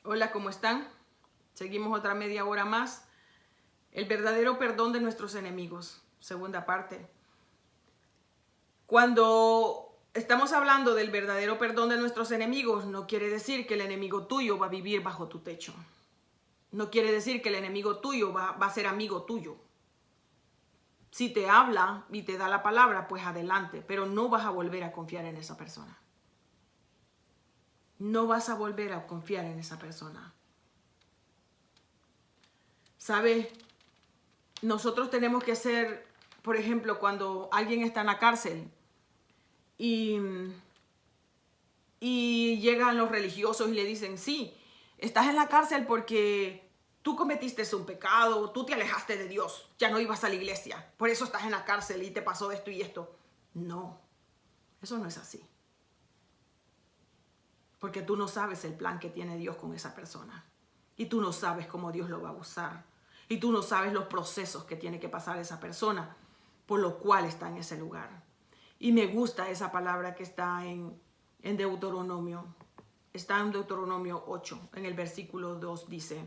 Hola, ¿cómo están? Seguimos otra media hora más. El verdadero perdón de nuestros enemigos. Segunda parte. Cuando estamos hablando del verdadero perdón de nuestros enemigos, no quiere decir que el enemigo tuyo va a vivir bajo tu techo. No quiere decir que el enemigo tuyo va a ser amigo tuyo. Si te habla y te da la palabra, pues adelante, pero no vas a volver a confiar en esa persona. No vas a volver a confiar en esa persona. ¿Sabes? Nosotros tenemos que hacer, por ejemplo, cuando alguien está en la cárcel y llegan los religiosos y le dicen, sí, estás en la cárcel porque tú cometiste un pecado, tú te alejaste de Dios, ya no ibas a la iglesia, por eso estás en la cárcel y te pasó esto y esto. No, eso no es así. Porque tú no sabes el plan que tiene Dios con esa persona. Y tú no sabes cómo Dios lo va a usar. Y tú no sabes los procesos que tiene que pasar esa persona, por lo cual está en ese lugar. Y me gusta esa palabra que está en Deuteronomio. Está en Deuteronomio 8, en el versículo 2 dice,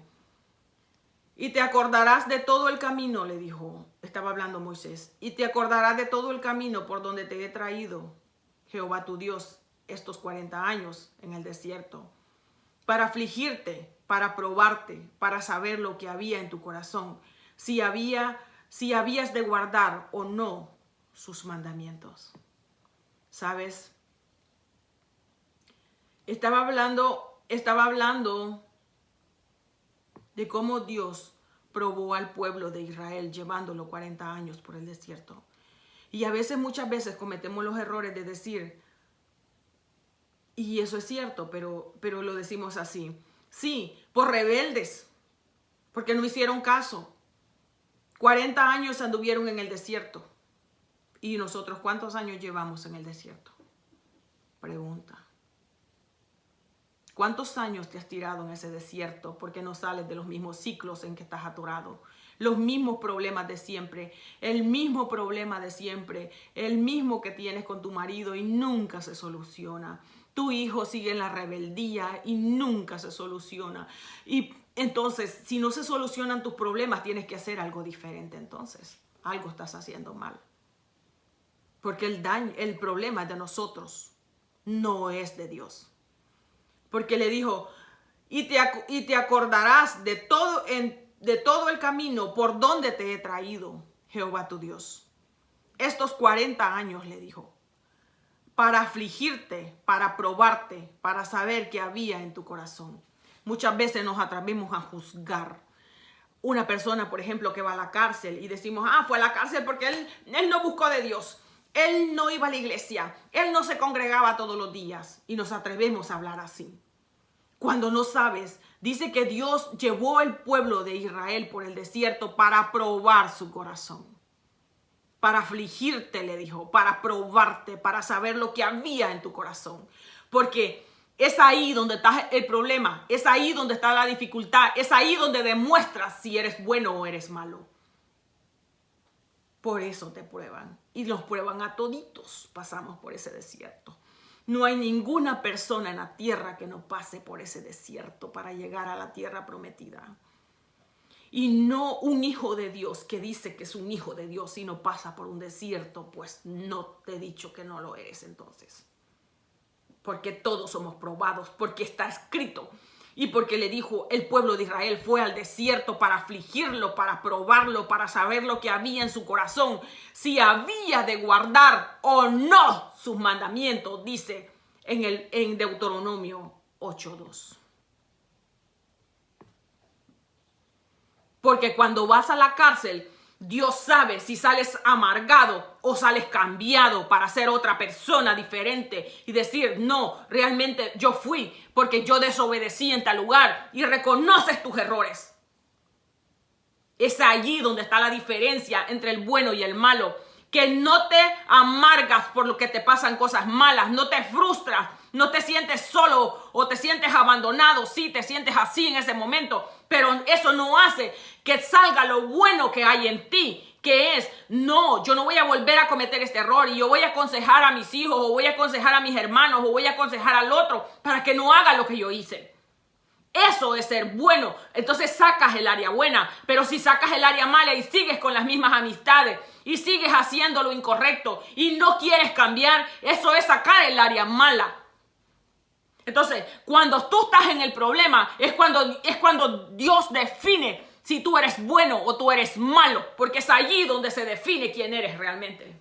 y te acordarás de todo el camino, le dijo, estaba hablando Moisés, y te acordarás de todo el camino por donde te he traído, Jehová tu Dios, estos 40 años en el desierto, para afligirte, para probarte, para saber lo que había en tu corazón, si habías de guardar o no sus mandamientos. ¿Sabes? Estaba hablando de cómo Dios probó al pueblo de Israel llevándolo 40 años por el desierto. Y muchas veces cometemos los errores de decir, y eso es cierto, pero lo decimos así. Sí, por rebeldes, porque no hicieron caso. 40 años anduvieron en el desierto. ¿Y nosotros cuántos años llevamos en el desierto? Pregunta. ¿Cuántos años te has tirado en ese desierto porque no sales de los mismos ciclos en que estás atorado? Los mismos problemas de siempre, el mismo problema de siempre, el mismo que tienes con tu marido y nunca se soluciona. Tu hijo sigue en la rebeldía y nunca se soluciona. Y entonces, si no se solucionan tus problemas, tienes que hacer algo diferente entonces. Algo estás haciendo mal. Porque el problema es de nosotros, no es de Dios. Porque le dijo, y te acordarás de todo el camino por donde te he traído, Jehová tu Dios. Estos 40 años, le dijo, para afligirte, para probarte, para saber qué había en tu corazón. Muchas veces nos atrevemos a juzgar. Una persona, por ejemplo, que va a la cárcel y decimos, fue a la cárcel porque él no buscó de Dios. Él no iba a la iglesia, él no se congregaba todos los días y nos atrevemos a hablar así. Cuando no sabes, dice que Dios llevó el pueblo de Israel por el desierto para probar su corazón. Para afligirte, le dijo, para probarte, para saber lo que había en tu corazón. Porque es ahí donde está el problema, es ahí donde está la dificultad, es ahí donde demuestras si eres bueno o eres malo. Por eso te prueban y los prueban a toditos. Pasamos por ese desierto. No hay ninguna persona en la tierra que no pase por ese desierto para llegar a la tierra prometida. Y no un hijo de Dios que dice que es un hijo de Dios y no pasa por un desierto, pues no te he dicho que no lo eres entonces. Porque todos somos probados, porque está escrito. Y porque le dijo, el pueblo de Israel fue al desierto para afligirlo, para probarlo, para saber lo que había en su corazón, si había de guardar o no sus mandamientos, dice en Deuteronomio 8:2. Porque cuando vas a la cárcel, Dios sabe si sales amargado o sales cambiado para ser otra persona diferente y decir, no, realmente yo fui porque yo desobedecí en tal lugar y reconoces tus errores. Es allí donde está la diferencia entre el bueno y el malo. Que no te amargas por lo que te pasan cosas malas, no te frustras, no te sientes solo o te sientes abandonado. Sí, te sientes así en ese momento, pero eso no hace que salga lo bueno que hay en ti, que es, no, yo no voy a volver a cometer este error y yo voy a aconsejar a mis hijos o voy a aconsejar a mis hermanos o voy a aconsejar al otro para que no haga lo que yo hice. Eso es ser bueno. Entonces sacas el área buena, pero si sacas el área mala y sigues con las mismas amistades y sigues haciendo lo incorrecto y no quieres cambiar, eso es sacar el área mala. Entonces, cuando tú estás en el problema, es cuando Dios define si tú eres bueno o tú eres malo, porque es allí donde se define quién eres realmente.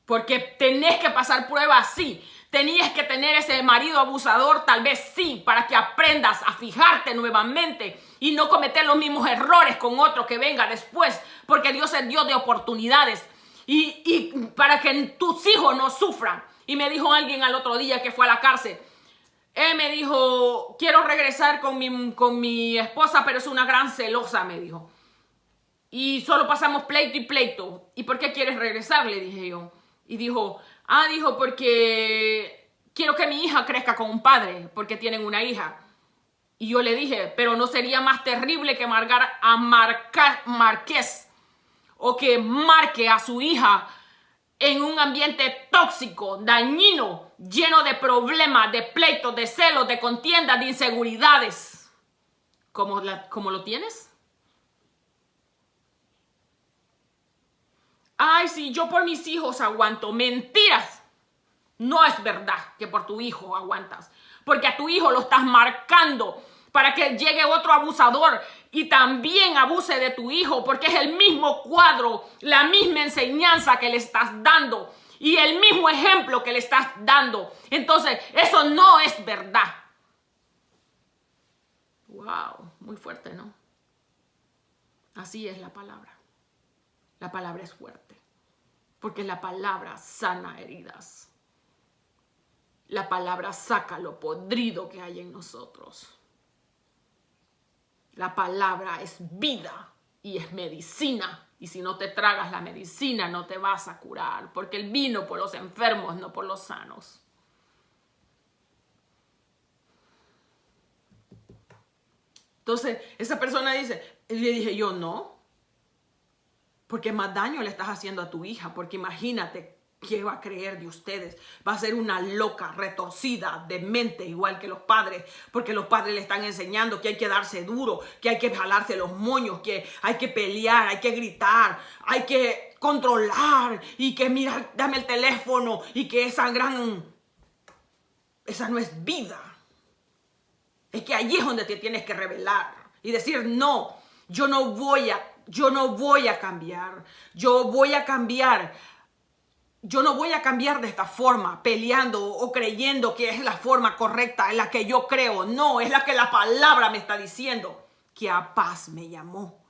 Porque tenés que pasar pruebas, sí. Tenías que tener ese marido abusador, tal vez sí, para que aprendas a fijarte nuevamente y no cometer los mismos errores con otro que venga después, porque Dios es Dios de oportunidades y para que tus hijos no sufran. Y me dijo alguien al otro día que fue a la cárcel, él me dijo, quiero regresar con mi esposa, pero es una gran celosa, me dijo. Y solo pasamos pleito y pleito. ¿Y por qué quieres regresar? Le dije yo. Y dijo, porque quiero que mi hija crezca con un padre, porque tienen una hija. Y yo le dije, pero ¿no sería más terrible que amargar a Marqués o que marque a su hija en un ambiente tóxico, dañino, lleno de problemas, de pleitos, de celos, de contiendas, de inseguridades? ¿Cómo lo tienes? Ay, sí, yo por mis hijos aguanto. Mentiras. No es verdad que por tu hijo aguantas. Porque a tu hijo lo estás marcando para que llegue otro abusador y también abuse de tu hijo. Porque es el mismo cuadro, la misma enseñanza que le estás dando y el mismo ejemplo que le estás dando. Entonces, eso no es verdad. Wow, muy fuerte, ¿no? Así es la palabra. La palabra es fuerte, porque la palabra sana heridas. La palabra saca lo podrido que hay en nosotros. La palabra es vida y es medicina. Y si no te tragas la medicina, no te vas a curar, porque Él vino por los enfermos, no por los sanos. Entonces, esa persona dice, y le dije yo, no. Porque más daño le estás haciendo a tu hija. Porque imagínate qué va a creer de ustedes. Va a ser una loca, retorcida, demente, igual que los padres. Porque los padres le están enseñando que hay que darse duro, que hay que jalarse los moños, que hay que pelear, hay que gritar, hay que controlar. Y que mira, dame el teléfono. Y que esa no es vida. Es que allí es donde te tienes que rebelar. Y decir, no, yo no voy a cambiar. Yo voy a cambiar. Yo no voy a cambiar de esta forma, peleando o creyendo que es la forma correcta, en la que yo creo. No, es la que la palabra me está diciendo, que a paz me llamó.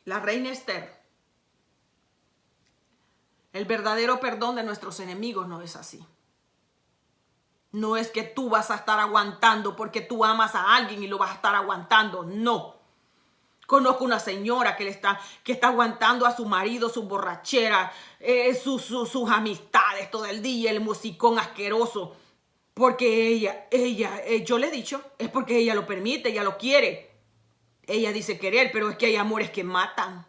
La reina Esther. El verdadero perdón de nuestros enemigos no es así. No es que tú vas a estar aguantando porque tú amas a alguien y lo vas a estar aguantando. No. Conozco una señora que está aguantando a su marido, su borrachera, sus amistades todo el día, el musicón asqueroso. Porque yo le he dicho, es porque ella lo permite, ella lo quiere. Ella dice querer, pero es que hay amores que matan.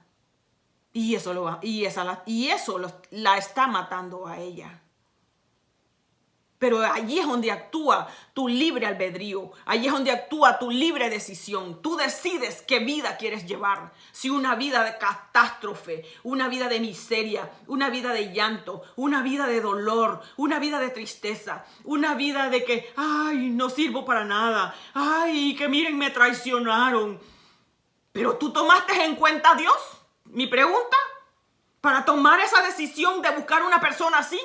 Y eso la está matando a ella. Pero allí es donde actúa tu libre albedrío. Allí es donde actúa tu libre decisión. Tú decides qué vida quieres llevar. Si una vida de catástrofe, una vida de miseria, una vida de llanto, una vida de dolor, una vida de tristeza, una vida de que, ay, no sirvo para nada. Ay, que miren, me traicionaron. Pero tú tomaste en cuenta a Dios. Mi pregunta, para tomar esa decisión de buscar una persona así,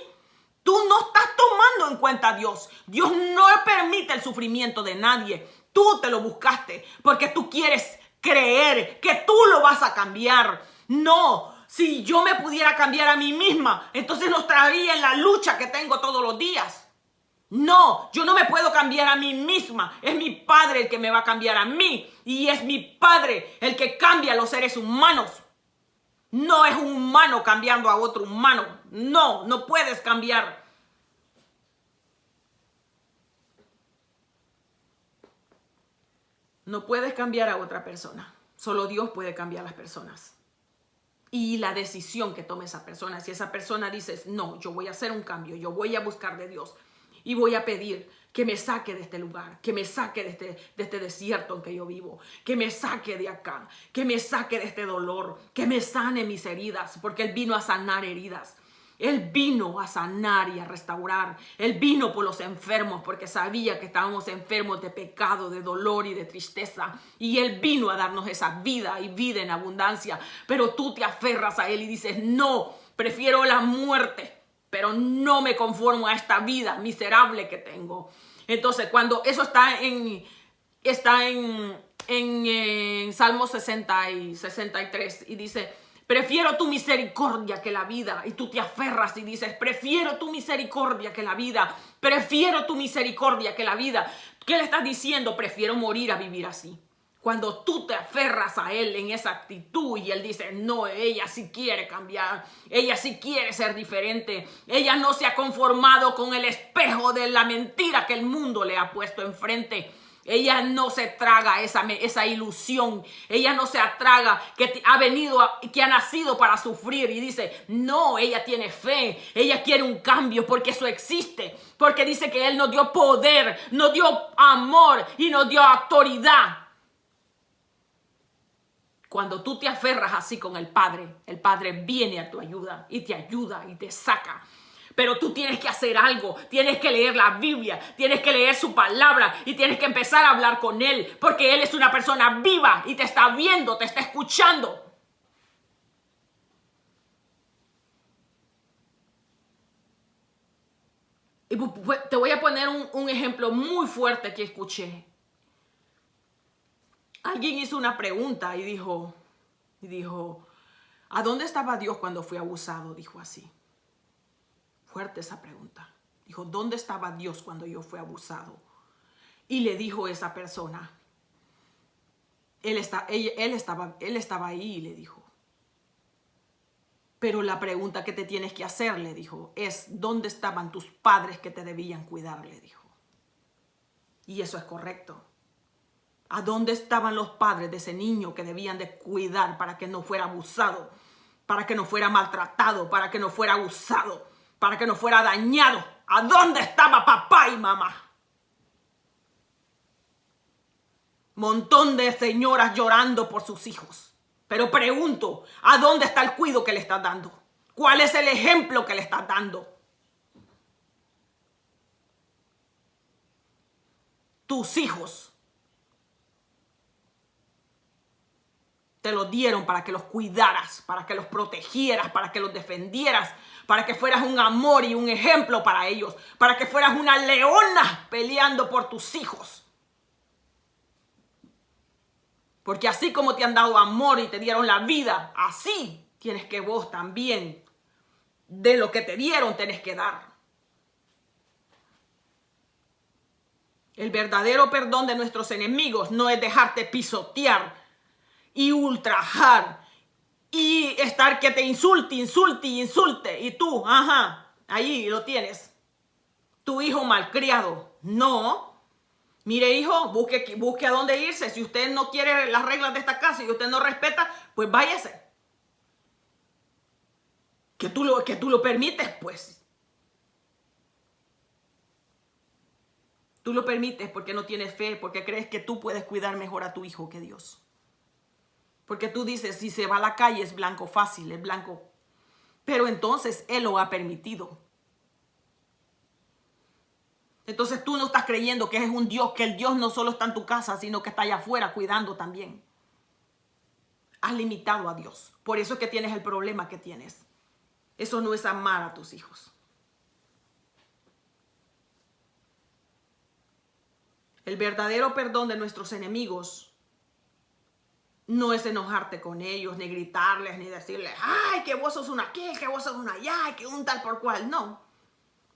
tú no estás tomando en cuenta a Dios. Dios no permite el sufrimiento de nadie. Tú te lo buscaste porque tú quieres creer que tú lo vas a cambiar. No, si yo me pudiera cambiar a mí misma, entonces no estaría en la lucha que tengo todos los días. No, yo no me puedo cambiar a mí misma. Es mi Padre el que me va a cambiar a mí. Y es mi Padre el que cambia a los seres humanos. No es un humano cambiando a otro humano. No, no puedes cambiar. No puedes cambiar a otra persona. Solo Dios puede cambiar a las personas. y la decisión que tome esa persona. Si esa persona dice, no, yo voy a hacer un cambio, yo voy a buscar de Dios y voy a pedir que me saque de este lugar, que me saque de este desierto en que yo vivo, que me saque de acá, que me saque de este dolor, que me sane mis heridas, porque Él vino a sanar heridas. Él vino a sanar y a restaurar. Él vino por los enfermos porque sabía que estábamos enfermos de pecado, de dolor y de tristeza. Y Él vino a darnos esa vida y vida en abundancia. Pero tú te aferras a Él y dices, no, prefiero la muerte, pero no me conformo a esta vida miserable que tengo. Entonces, cuando eso está en Salmo 60 y 63 y dice, prefiero tu misericordia que la vida. Y tú te aferras y dices, prefiero tu misericordia que la vida. Prefiero tu misericordia que la vida. ¿Qué le estás diciendo? Prefiero morir a vivir así. Cuando tú te aferras a Él en esa actitud y Él dice, no, ella sí quiere cambiar. Ella sí quiere ser diferente. Ella no se ha conformado con el espejo de la mentira que el mundo le ha puesto enfrente. Ella no se traga esa ilusión. Ella no se traga que ha nacido para sufrir y dice, no, ella tiene fe. Ella quiere un cambio porque eso existe. Porque dice que Él nos dio poder, nos dio amor y nos dio autoridad. Cuando tú te aferras así con el Padre viene a tu ayuda y te saca. Pero tú tienes que hacer algo, tienes que leer la Biblia, tienes que leer su palabra y tienes que empezar a hablar con Él, porque Él es una persona viva y te está viendo, te está escuchando. Y te voy a poner un ejemplo muy fuerte que escuché. Alguien hizo una pregunta y dijo, ¿a dónde estaba Dios cuando fui abusado? Dijo así. Fuerte esa pregunta. Dijo, ¿dónde estaba Dios cuando yo fui abusado? Y le dijo esa persona, él estaba ahí y le dijo. Pero la pregunta que te tienes que hacer, le dijo, es ¿dónde estaban tus padres que te debían cuidar? Le dijo. Y eso es correcto. ¿A dónde estaban los padres de ese niño que debían de cuidar para que no fuera abusado, para que no fuera maltratado, para que no fuera abusado, para que no fuera dañado? ¿A dónde estaba papá y mamá? Montón de señoras llorando por sus hijos. Pero pregunto, ¿a dónde está el cuidado que le estás dando? ¿Cuál es el ejemplo que le estás dando? Tus hijos te los dieron para que los cuidaras, para que los protegieras, para que los defendieras, para que fueras un amor y un ejemplo para ellos, para que fueras una leona peleando por tus hijos. Porque así como te han dado amor y te dieron la vida, así tienes que vos también, de lo que te dieron, tenés que dar. El verdadero perdón de nuestros enemigos no es dejarte pisotear y ultrajar y estar que te insulte. Y tú, ahí lo tienes. Tu hijo malcriado. No. Mire, hijo, busque a dónde irse. Si usted no quiere las reglas de esta casa y usted no respeta, pues váyase. Que tú lo permites, pues. Tú lo permites porque no tienes fe, porque crees que tú puedes cuidar mejor a tu hijo que Dios. Porque tú dices, si se va a la calle es blanco fácil, es blanco. Pero entonces Él lo ha permitido. Entonces tú no estás creyendo que es un Dios, que el Dios no solo está en tu casa, sino que está allá afuera cuidando también. Has limitado a Dios. Por eso es que tienes el problema que tienes. Eso no es amar a tus hijos. El verdadero perdón de nuestros enemigos no es enojarte con ellos, ni gritarles, ni decirles, ay, que vos sos una aquí, que vos sos una allá, que un tal por cual. No.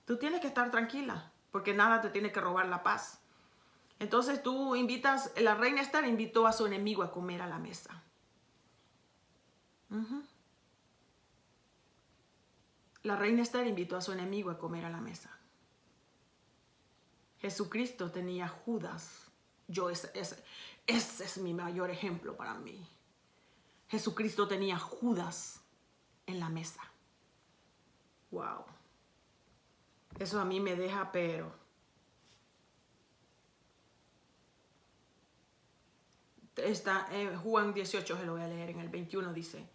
Tú tienes que estar tranquila, porque nada te tiene que robar la paz. Entonces tú la reina Esther invitó a su enemigo a comer a la mesa. La reina Esther invitó a su enemigo a comer a la mesa. Jesucristo tenía Judas. Ese es mi mayor ejemplo para mí. Jesucristo tenía Judas en la mesa. Wow. Eso a mí me deja, pero está Juan 18, se lo voy a leer en el 21, dice: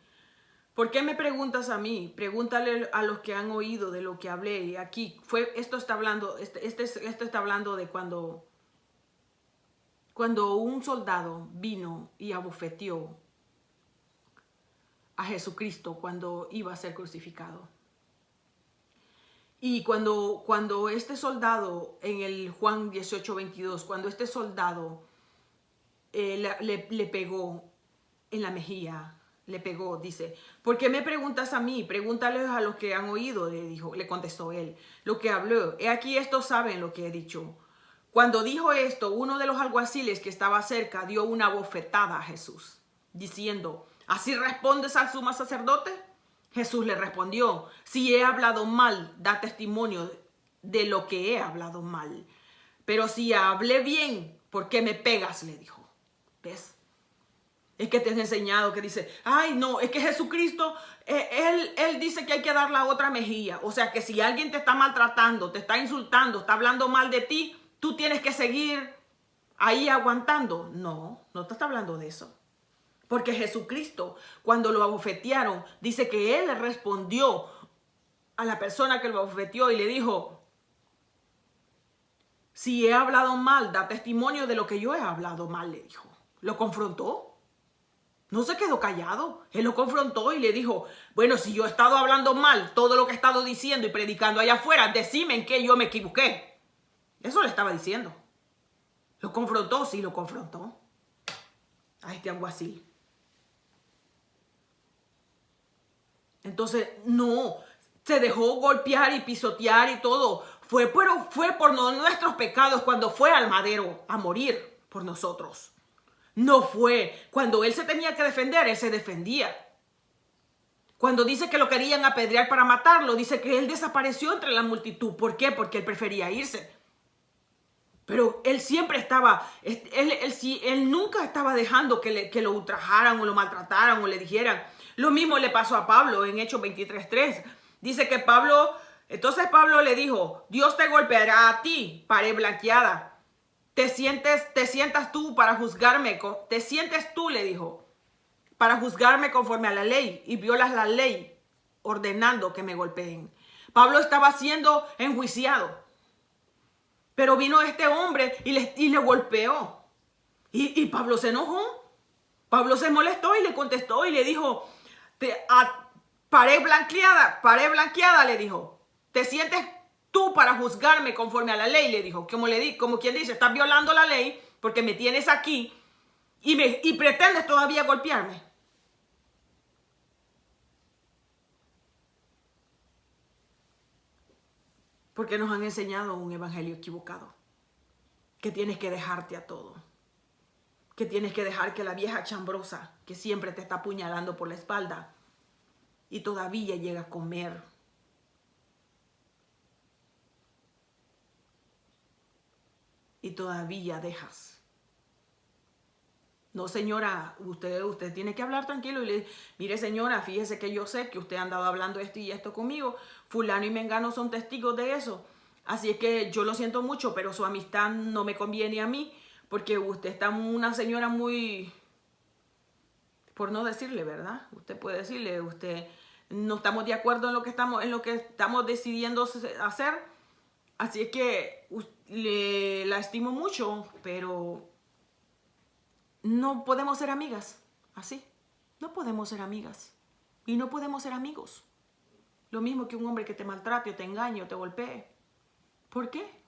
¿por qué me preguntas a mí? Pregúntale a los que han oído de lo que hablé. Y aquí esto está hablando, esto está hablando de cuando un soldado vino y abofeteó a Jesucristo cuando iba a ser crucificado. Y cuando este soldado, en el Juan 18, 22, cuando este soldado le pegó en la mejilla, le pegó, dice: ¿por qué me preguntas a mí? Pregúntales a los que han oído, le contestó él, lo que habló. He aquí, estos saben lo que he dicho. Cuando dijo esto, uno de los alguaciles que estaba cerca dio una bofetada a Jesús, diciendo: ¿así respondes al sumo sacerdote? Jesús le respondió: si he hablado mal, da testimonio de lo que he hablado mal. Pero si hablé bien, ¿por qué me pegas?, le dijo. ¿Ves? Es que te has enseñado que dice: ay, no, es que Jesucristo, él dice que hay que dar la otra mejilla. O sea que si alguien te está maltratando, te está insultando, está hablando mal de ti, tú tienes que seguir ahí aguantando. No, no te está hablando de eso. Porque Jesucristo, cuando lo abofetearon, dice que él le respondió a la persona que lo abofeteó y le dijo: si he hablado mal, da testimonio de lo que yo he hablado mal, le dijo. Lo confrontó. No se quedó callado. Él lo confrontó y le dijo: bueno, si yo he estado hablando mal, todo lo que he estado diciendo y predicando allá afuera, decime en qué yo me equivoqué. Eso le estaba diciendo. Lo confrontó, sí, lo confrontó a este alguacil. Entonces, no, se dejó golpear y pisotear y todo. Fue por nuestros pecados cuando fue al madero a morir por nosotros. No fue cuando él se tenía que defender, él se defendía. Cuando dice que lo querían apedrear para matarlo, dice que él desapareció entre la multitud. ¿Por qué? Porque él prefería irse. Pero él siempre estaba, él nunca estaba dejando que lo ultrajaran o lo maltrataran o le dijeran. Lo mismo le pasó a Pablo en Hechos 23:3. Dice que entonces Pablo le dijo: Dios te golpeará a ti, pared blanqueada. Te sientas tú para juzgarme, te sientes tú, le dijo, para juzgarme conforme a la ley y violas la ley ordenando que me golpeen. Pablo estaba siendo enjuiciado. Pero vino este hombre y le golpeó. Y Pablo se enojó. Pablo se molestó y le contestó y le dijo: pared blanqueada, le dijo. ¿Te sientes tú para juzgarme conforme a la ley?, le dijo. Como quien dice: estás violando la ley porque me tienes aquí y pretendes todavía golpearme. Porque nos han enseñado un evangelio equivocado. Que tienes que dejarte a todo. Que tienes que dejar que la vieja chambrosa que siempre te está apuñalando por la espalda y todavía llega a comer. Y todavía dejas. No, señora, usted tiene que hablar tranquilo y le: mire, señora, fíjese que yo sé que usted ha andado hablando esto y esto conmigo. Fulano y Mengano son testigos de eso. Así es que yo lo siento mucho, pero su amistad no me conviene a mí, porque usted está una señora muy, por no decirle, ¿verdad? Usted puede decirle: usted no estamos de acuerdo en lo que estamos decidiendo hacer. Así es que la estimo mucho, pero no podemos ser amigas, así. No podemos ser amigas. Y no podemos ser amigos. Lo mismo que un hombre que te maltrate o te engañe o te golpee. ¿Por qué?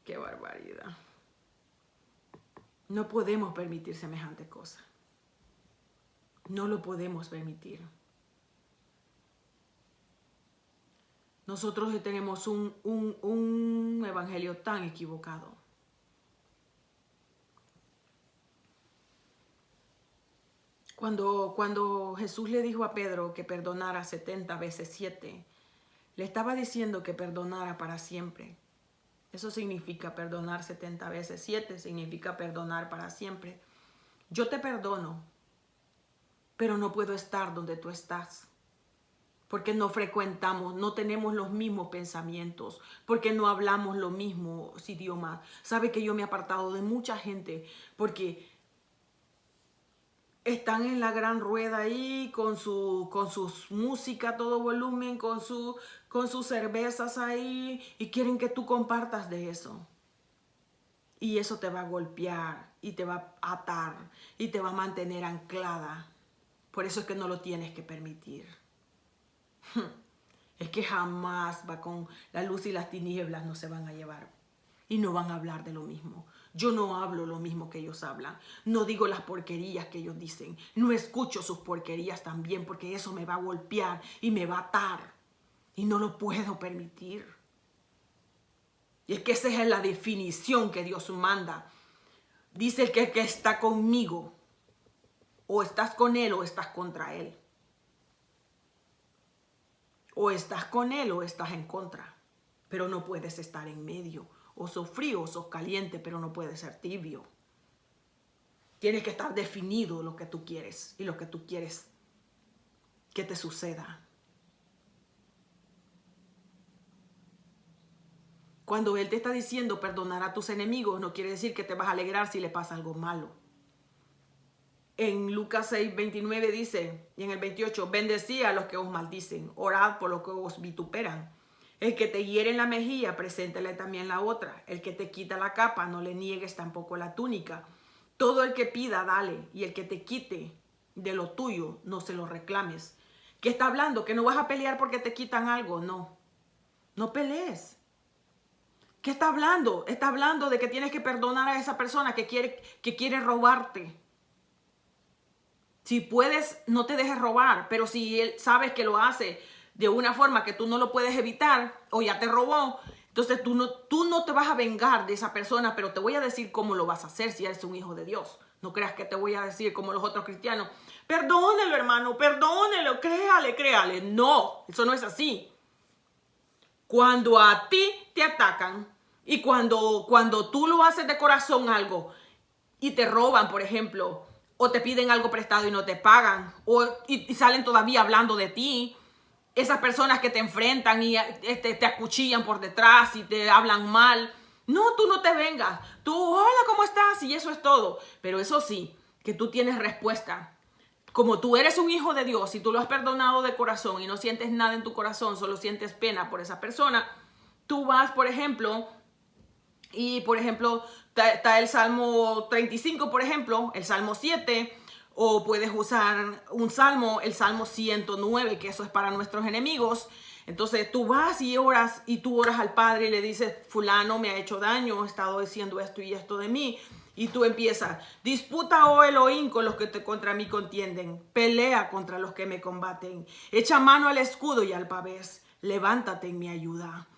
¡Qué barbaridad! No podemos permitir semejante cosa. No lo podemos permitir. Nosotros tenemos un evangelio tan equivocado. Cuando Jesús le dijo a Pedro que perdonara 70 veces 7, le estaba diciendo que perdonara para siempre. Eso significa perdonar 70 veces 7, significa perdonar para siempre. Yo te perdono pero no puedo estar donde tú estás. Porque no frecuentamos, no tenemos los mismos pensamientos, porque no hablamos los mismos idiomas. Sabe que yo me he apartado de mucha gente porque están en la gran rueda ahí con sus música a todo volumen, con sus cervezas ahí, y quieren que tú compartas de eso. Y eso te va a golpear y te va a atar y te va a mantener anclada. Por eso es que no lo tienes que permitir. Es que jamás va con la luz y las tinieblas, no se van a llevar y no van a hablar de lo mismo. Yo no hablo lo mismo que ellos hablan, no digo las porquerías que ellos dicen, no escucho sus porquerías también, porque eso me va a golpear y me va a atar y no lo puedo permitir. Y es que esa es la definición que Dios manda. Dice que el que está conmigo, o estás con él o estás contra él. O estás con él o estás en contra, pero no puedes estar en medio. O sos frío o sos caliente, pero no puedes ser tibio. Tienes que estar definido lo que tú quieres y lo que tú quieres que te suceda. Cuando Él te está diciendo perdonar a tus enemigos, no quiere decir que te vas a alegrar si le pasa algo malo. En Lucas 6:29 dice, y en el 28, bendecid a los que os maldicen, orad por los que os vituperan. El que te hiere en la mejilla, preséntale también la otra. El que te quita la capa, no le niegues tampoco la túnica. Todo el que pida, dale, y el que te quite de lo tuyo, no se lo reclames. ¿Qué está hablando? ¿Que no vas a pelear porque te quitan algo? No, no pelees. ¿Qué está hablando? Está hablando de que tienes que perdonar a esa persona que quiere robarte. Si puedes, no te dejes robar, pero si él sabes que lo hace de una forma que tú no lo puedes evitar o ya te robó, entonces tú no te vas a vengar de esa persona, pero te voy a decir cómo lo vas a hacer si eres un hijo de Dios. No creas que te voy a decir como los otros cristianos, perdónelo hermano, perdónelo, créale. No, eso no es así. Cuando a ti te atacan y cuando tú lo haces de corazón algo y te roban, por ejemplo, o te piden algo prestado y no te pagan, y salen todavía hablando de ti, esas personas que te enfrentan y te acuchillan por detrás y te hablan mal, no, tú no te vengas, tú, hola, ¿cómo estás? Y eso es todo. Pero eso sí, que tú tienes respuesta. Como tú eres un hijo de Dios y tú lo has perdonado de corazón y no sientes nada en tu corazón, solo sientes pena por esa persona, tú vas, por ejemplo, y por ejemplo, está el Salmo 35, por ejemplo, el Salmo 7, o puedes usar un salmo, el Salmo 109, que eso es para nuestros enemigos. Entonces tú vas y oras, y tú oras al Padre y le dices, fulano me ha hecho daño, ha estado diciendo esto y esto de mí. Y tú empiezas, disputa, oh Elohim, con los que contra mí contienden, pelea contra los que me combaten, echa mano al escudo y al pavés, levántate en mi ayuda.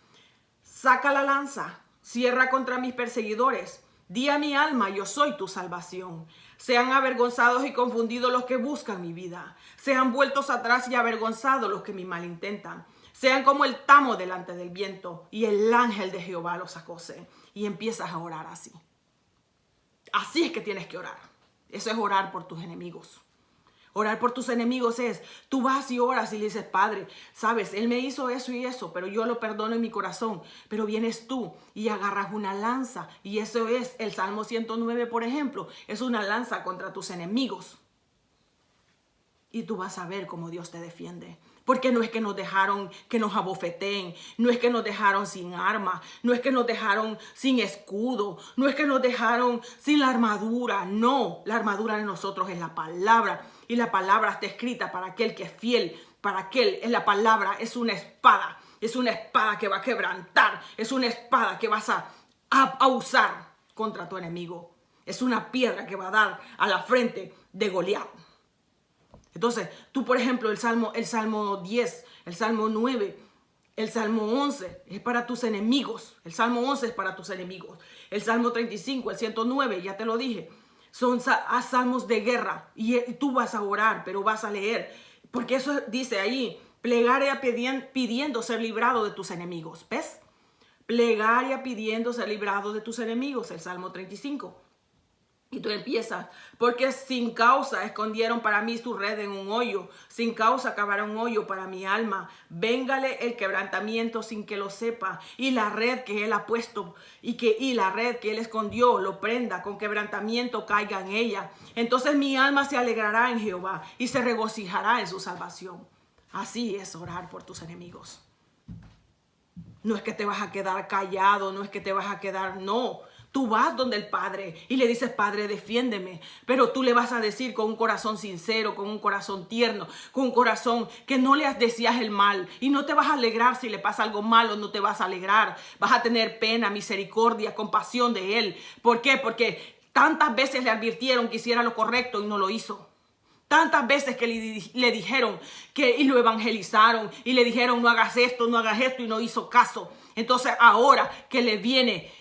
Saca la lanza, cierra contra mis perseguidores, di a mi alma, yo soy tu salvación. Sean avergonzados y confundidos los que buscan mi vida, sean vueltos atrás y avergonzados los que mi mal intentan. Sean como el tamo delante del viento, y el ángel de Jehová los acose. Y empiezas a orar así. Así es que tienes que orar. Eso es orar por tus enemigos. Orar por tus enemigos es, tú vas y oras y le dices, Padre, sabes, Él me hizo eso y eso, pero yo lo perdono en mi corazón. Pero vienes tú y agarras una lanza. Y eso es el Salmo 109, por ejemplo. Es una lanza contra tus enemigos. Y tú vas a ver cómo Dios te defiende. Porque no es que nos dejaron que nos abofeteen, no es que nos dejaron sin arma, no es que nos dejaron sin escudo, no es que nos dejaron sin la armadura. No, la armadura de nosotros es la palabra, y la palabra está escrita para aquel que es fiel, para aquel, la palabra es una espada que va a quebrantar, es una espada que vas a usar contra tu enemigo. Es una piedra que va a dar a la frente de Goliat. Entonces, tú, por ejemplo, el Salmo 10, el Salmo 9, el Salmo 11 es para tus enemigos. El Salmo 11 es para tus enemigos. El Salmo 35, el 109, ya te lo dije, son salmos de guerra. Y tú vas a orar, pero vas a leer. Porque eso dice ahí, plegaria pidiendo ser librado de tus enemigos. ¿Ves? Plegaria pidiendo ser librado de tus enemigos, el Salmo 35. Y tú empiezas, porque sin causa escondieron para mí su red en un hoyo, sin causa cavaron un hoyo para mi alma. Véngale el quebrantamiento sin que lo sepa, y la red que él ha puesto y la red que él escondió lo prenda, con quebrantamiento caiga en ella. Entonces mi alma se alegrará en Jehová y se regocijará en su salvación. Así es orar por tus enemigos. No es que te vas a quedar callado, no es que te vas a quedar, no. Tú vas donde el Padre y le dices, Padre, defiéndeme. Pero tú le vas a decir con un corazón sincero, con un corazón tierno, con un corazón que no le deseas el mal. Y no te vas a alegrar si le pasa algo malo, no te vas a alegrar. Vas a tener pena, misericordia, compasión de él. ¿Por qué? Porque tantas veces le advirtieron que hiciera lo correcto y no lo hizo. Tantas veces que le dijeron y lo evangelizaron y le dijeron no hagas esto y no hizo caso. Entonces ahora que le viene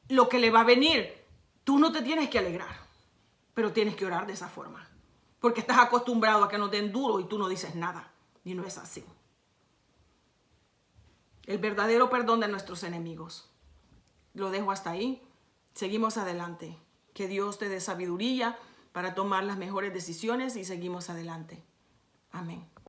lo que le va a venir, tú no te tienes que alegrar, pero tienes que orar de esa forma. Porque estás acostumbrado a que nos den duro y tú no dices nada. Y no es así. El verdadero perdón de nuestros enemigos. Lo dejo hasta ahí. Seguimos adelante. Que Dios te dé sabiduría para tomar las mejores decisiones y seguimos adelante. Amén.